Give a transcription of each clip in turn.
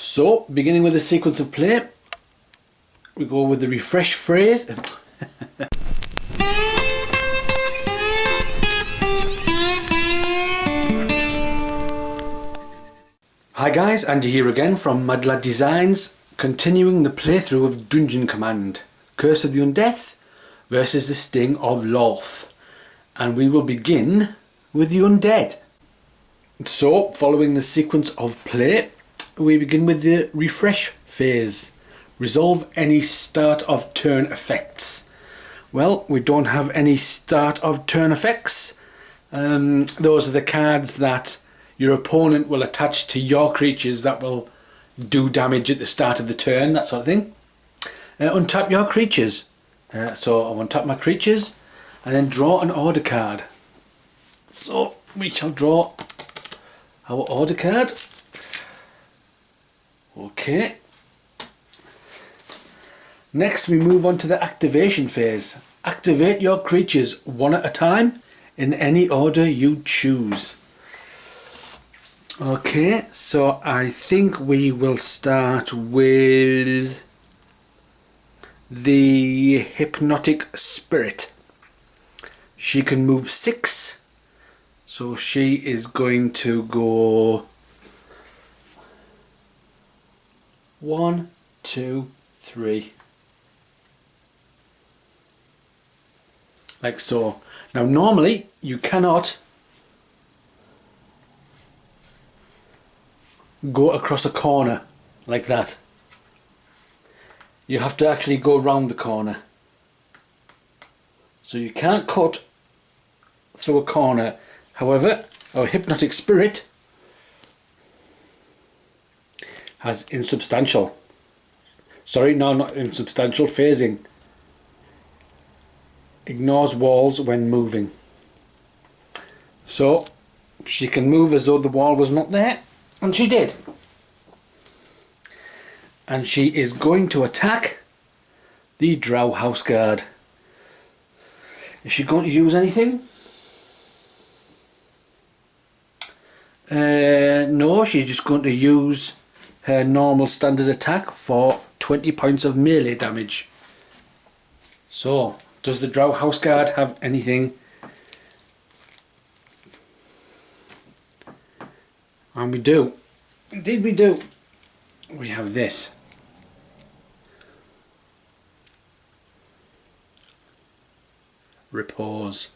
So, beginning with the sequence of play, we go with the refresh phrase. Hi guys, Andy here again from Mad Lad Designs, continuing the playthrough of Dungeon Command, Curse of the Undeath versus the Sting of Lolth. And we will begin with the Undead. So, following the sequence of play, we begin with the refresh phase. Resolve any start of turn effects. Well, we don't have any start of turn effects. Those are the cards that your opponent will attach to your creatures that will do damage at the start of the turn, that sort of thing. Untap your creatures. So I'll untap my creatures and then draw an order card. So we shall draw our order card. Okay. Next we move on to the activation phase. Activate your creatures one at a time in any order you choose. Okay, so I think we will start with the Hypnotic Spirit. She can move 6, so she is going to go 1, 2, 3. Like so. Now normally you cannot go across a corner like that. You have to actually go round the corner. So you can't cut through a corner. However, our Hypnotic Spirit has insubstantial. Sorry, no, not insubstantial, phasing. Ignores walls when moving. So she can move as though the wall was not there, and she did. And she is going to attack the Drow House Guard. Is she going to use anything? No, she's just going to use her normal standard attack for 20 points of melee damage. So, does the Drow House Guard have anything? And we do. Indeed we do. We have this. Repose.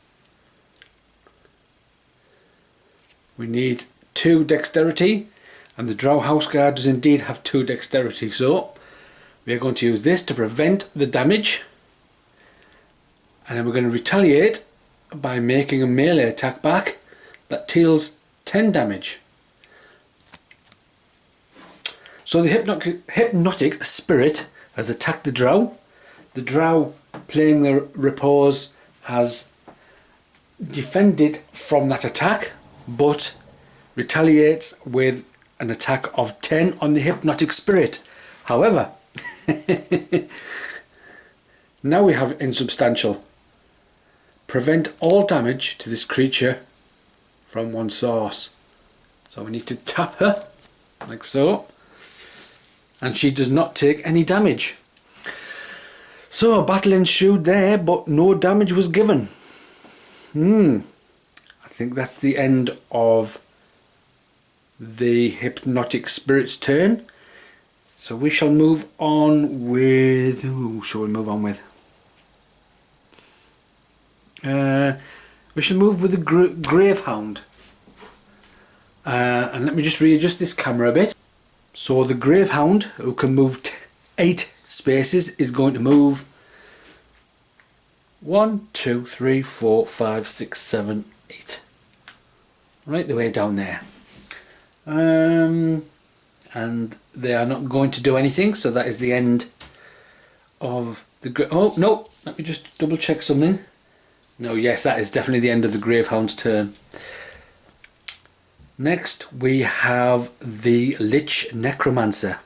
We need 2 dexterity, and the Drow House Guard does indeed have 2 dexterity, so we are going to use this to prevent the damage, and then we're going to retaliate by making a melee attack back that deals 10 damage. So the Hypnotic Spirit has attacked the Drow. The Drow, playing the Repose, has defended from that attack, but retaliates with an attack of 10 on the Hypnotic Spirit. However, now we have insubstantial. Prevent all damage to this creature from one source. So we need to tap her, like so. And she does not take any damage. So a battle ensued there, but no damage was given. I think that's the end of the Hypnotic Spirit's turn. So we shall move on with... Who shall we move on with? We shall move with the Gravehound. And let me just readjust this camera a bit. So the Gravehound, who can move 8 spaces, is going to move 1, 2, 3, 4, 5, 6, 7, 8. Right the way down there. And they are not going to do anything, so that is the end of the... Oh, no! Let me just double check something. No, yes, that is definitely the end of the Gravehound's turn. Next we have the Lich Necromancer,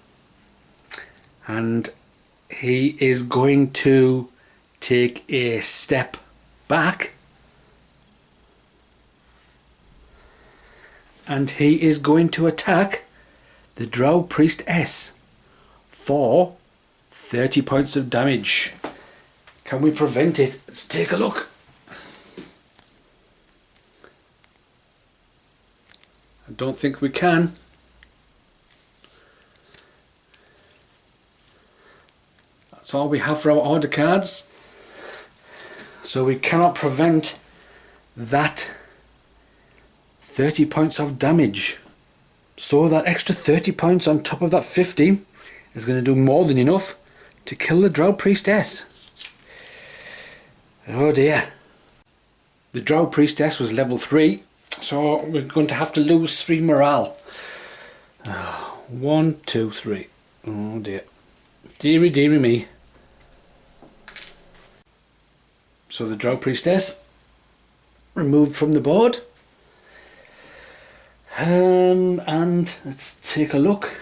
and he is going to take a step back, and he is going to attack the Drow Priestess for 30 points of damage. Can we prevent it? Let's take a look. I don't think we can. That's all we have for our order cards. So we cannot prevent that 30 points of damage. So that extra 30 points on top of that 50 is going to do more than enough to kill the Drow Priestess. Oh dear. The Drow Priestess was level 3, so we're going to have to lose 3 morale. 1, 2, 3. Oh dear. Deary, deary me. So the Drow Priestess removed from the board. And let's take a look.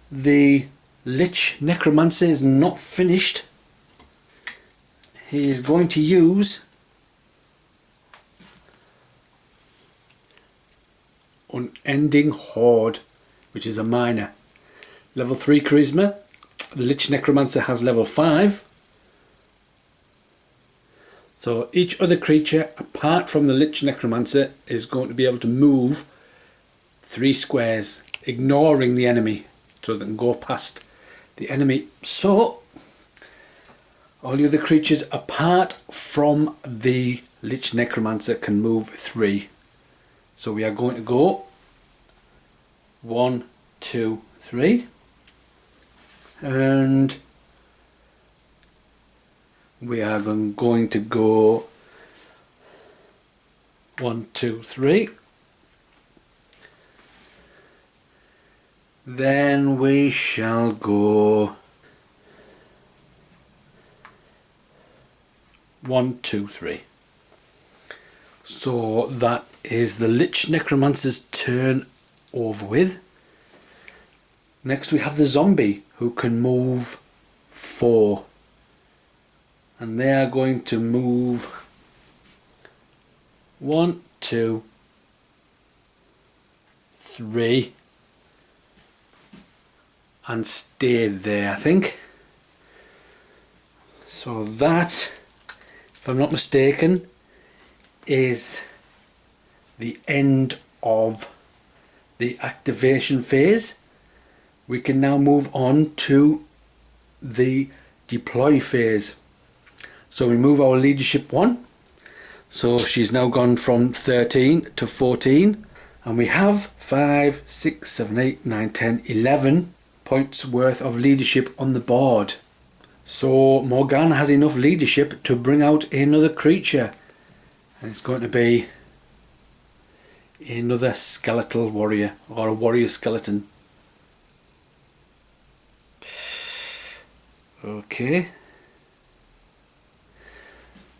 The Lich Necromancer is not finished. He is going to use Unending Horde, which is a minor. Level 3 Charisma. The Lich Necromancer has level 5. So each other creature apart from the Lich Necromancer is going to be able to move 3 squares, ignoring the enemy, so they can go past the enemy. So all the other creatures apart from the Lich Necromancer can move 3. So we are going to go 1, 2, 3, and we are going to go 1, 2, 3. Then we shall go 1, 2, 3. So that is the Lich Necromancer's turn over with. Next we have the zombie, who can move 4. And they are going to move 1, 2, 3. And stay there, I think. So that, if I'm not mistaken, is the end of the activation phase. We can now move on to the deploy phase. So we move our leadership 1. So she's now gone from 13 to 14. And we have 5, 6, 7, 8, 9, 10, 11 points worth of leadership on the board. So Morgana has enough leadership to bring out another creature, and it's going to be another skeletal warrior, or a warrior skeleton. Okay,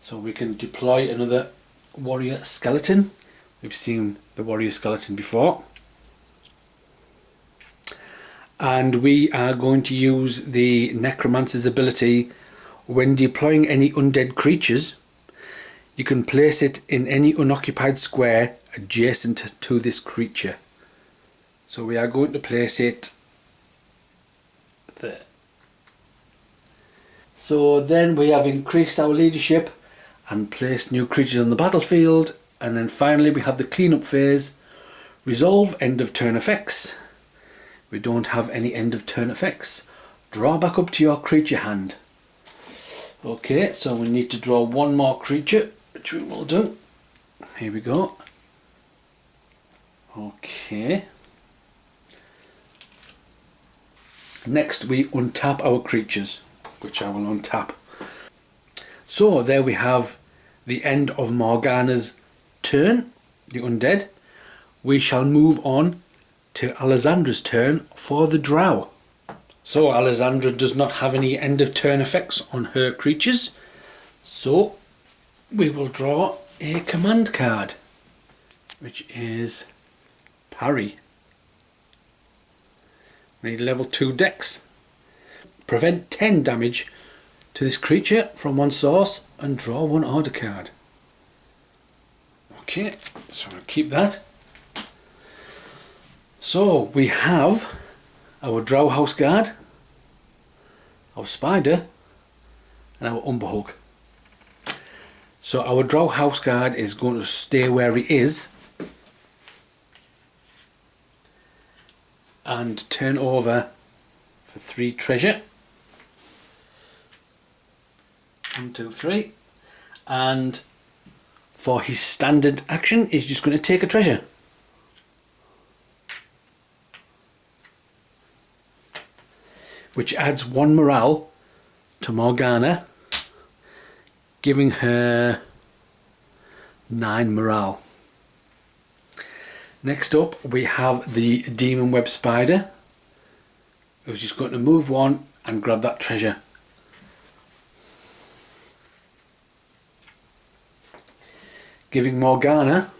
so we can deploy another warrior skeleton. We've seen the warrior skeleton before. And we are going to use the Necromancer's ability. When deploying any undead creatures, you can place it in any unoccupied square adjacent to this creature. So we are going to place it there. So then we have increased our leadership and placed new creatures on the battlefield. And then finally we have the cleanup phase. Resolve end of turn effects. We don't have any end of turn effects. Draw back up to your creature hand. Okay, so we need to draw one more creature, which we will do. Here we go. Okay. Next we untap our creatures, which I will untap. So there we have the end of Morgana's turn, the undead. We shall move on to Alessandra's turn for the Drow. So Alessandra does not have any end of turn effects on her creatures, so we will draw a command card, which is Parry. We need level 2 dex. Prevent 10 damage to this creature from one source and draw one order card. Okay, so I'll keep that. So we have our Drow house guard, our spider, and our Umberhulk. So our Drow house guard is going to stay where he is and turn over for 3 treasure. 1, 2, 3. And for his standard action, he's just going to take a treasure. Which adds 1 morale to Morgana, giving her 9 morale. Next up we have the Demon Web Spider, who's just going to move 1 and grab that treasure. Giving Morgana,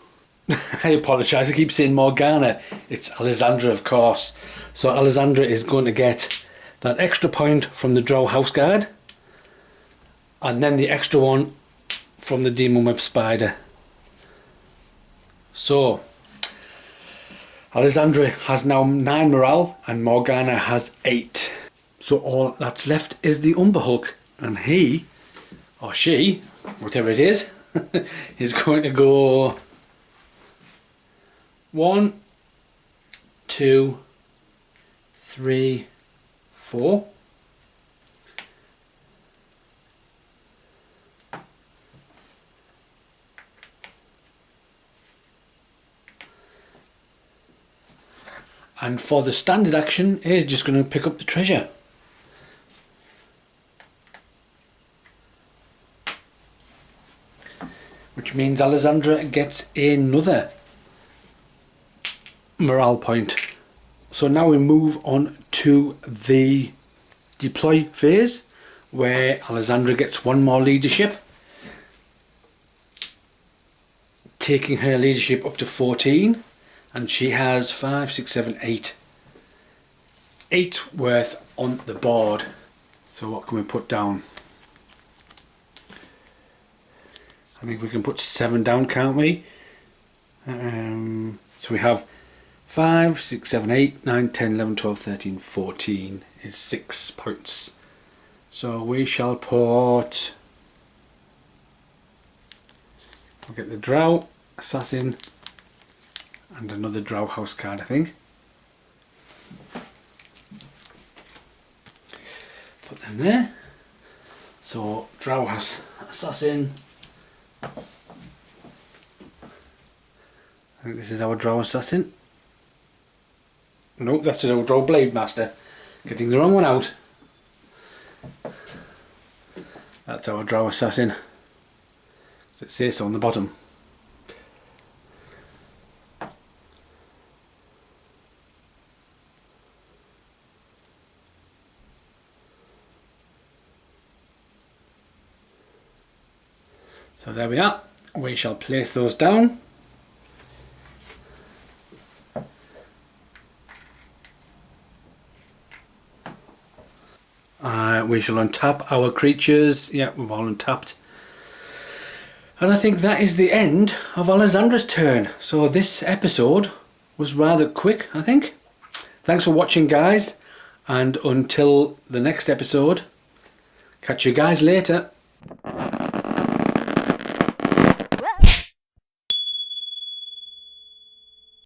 I apologise, I keep saying Morgana, it's Alessandra of course. So Alessandra is going to get that extra point from the Drow house guard, and then the extra 1 from the Demon Web Spider. So Alessandra has now 9 morale and Morgana has 8. So all that's left is the Umberhulk, and he, or she, whatever it is, is going to go 1, 2, 3, 4. And for the standard action, he's just going to pick up the treasure. Which means Alessandra gets another morale point. So now we move on to the deploy phase, where Alessandra gets 1 more leadership, taking her leadership up to 14, and she has 5, 6, 7, 8. 8 worth on the board. So what can we put down? I think we can put 7 down, can't we? So we have 5, 6, 7, 8, 9, 10, 11, 12, 13, 14 is 6 points. So we shall put, we'll get the Drow, Assassin, and another Drow house card, I think. Put them there. So Drow house, Assassin. I think this is our Drow Assassin. Nope, that's our Drow Blade Master. Getting the wrong one out. That's our Drow Assassin. Does it say so on the bottom? So there we are. We shall place those down. We shall untap our creatures. Yeah, we've all untapped. And I think that is the end of Alessandra's turn. So this episode was rather quick, I think. Thanks for watching, guys. And until the next episode, catch you guys later.